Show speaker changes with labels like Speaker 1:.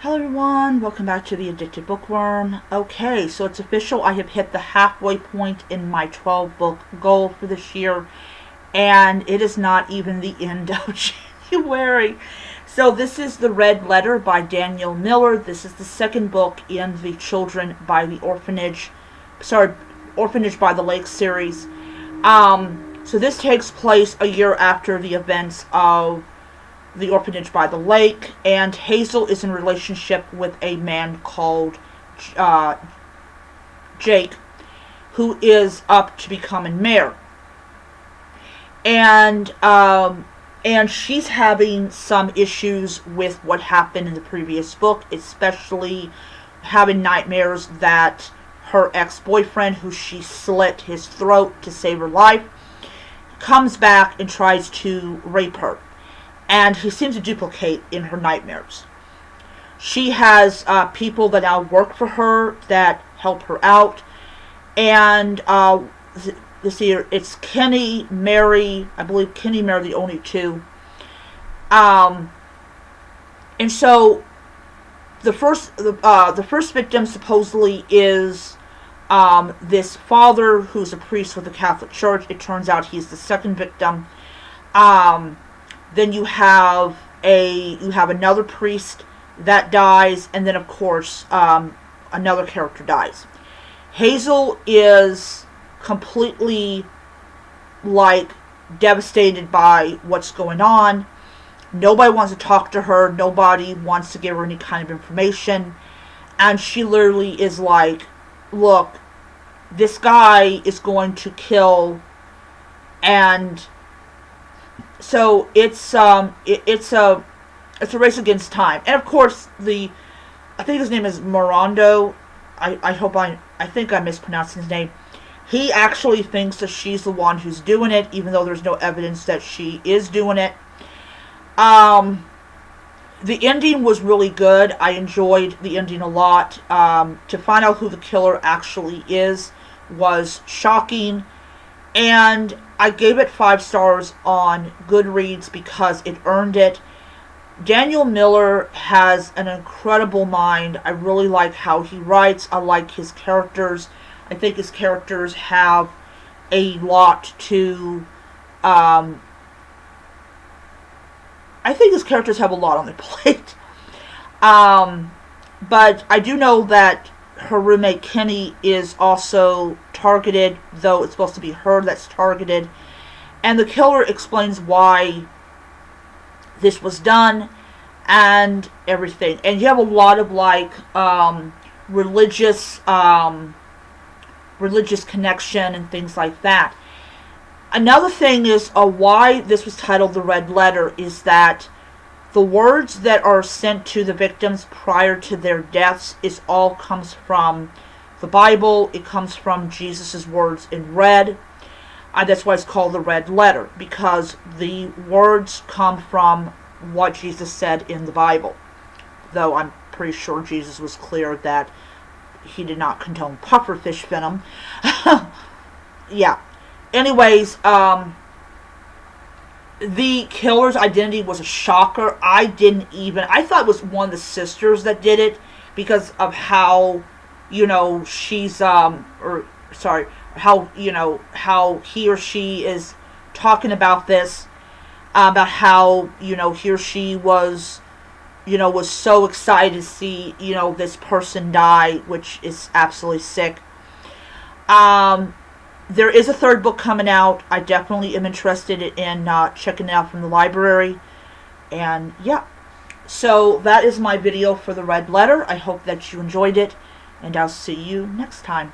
Speaker 1: Hello everyone, welcome back to the Addicted Bookworm. Okay, so it's official. I have hit the halfway point in my 12 book goal for this year, and it is not even the end of January. So this is The Red Letter by Daniel Miller. This is the second book in the Children by the Orphanage by the Lake series. So this takes place a year after the events of The Orphanage by the Lake, and Hazel is in a relationship with a man called Jake, who is up to becoming mayor. And she's having some issues with what happened in the previous book, especially having nightmares that her ex-boyfriend, who she slit his throat to save her life, comes back and tries to rape her. And he seems to duplicate in her nightmares. She has people that now work for her that help her out. And let's see here, it's Kenny, Mary. I believe Kenny, Mary, the only two. And so the first victim supposedly is this father who's a priest with the Catholic Church. It turns out he's the second victim. Then you have another priest that dies, and then of course another character dies. Hazel is completely devastated by what's going on. Nobody wants to talk to her. Nobody wants to give her any kind of information, and she literally is like, "Look, this guy is going to kill," and so it's a race against time. And of course I think his name is Morando. I think I'm mispronouncing his name. He actually thinks that she's the one who's doing it, even though there's no evidence that she is doing it. The ending was really good. I enjoyed the ending a lot. To find out who the killer actually is was shocking. And I gave it 5 stars on Goodreads because it earned it. Daniel Miller has an incredible mind. I really like how he writes. I like his characters. I think his characters have a lot to... I think his characters have a lot on their plate. But I do know that her roommate Kenny is also targeted, though it's supposed to be her that's targeted. And the killer explains why this was done and everything. And you have a lot of religious connection and things like that. Another thing is why this was titled The Red Letter is that the words that are sent to the victims prior to their deaths all comes from the Bible. It comes from Jesus' words in red. That's why it's called the Red Letter, because the words come from what Jesus said in the Bible. Though I'm pretty sure Jesus was clear that he did not condone pufferfish venom. Yeah. Anyways, the killer's identity was a shocker. I thought it was one of the sisters that did it because of how, she's, how he or she is talking about this, about how, he or she was so excited to see, this person die, which is absolutely sick. There is a third book coming out. I definitely am interested in checking it out from the library. And yeah. So that is my video for The Red Letter. I hope that you enjoyed it. And I'll see you next time.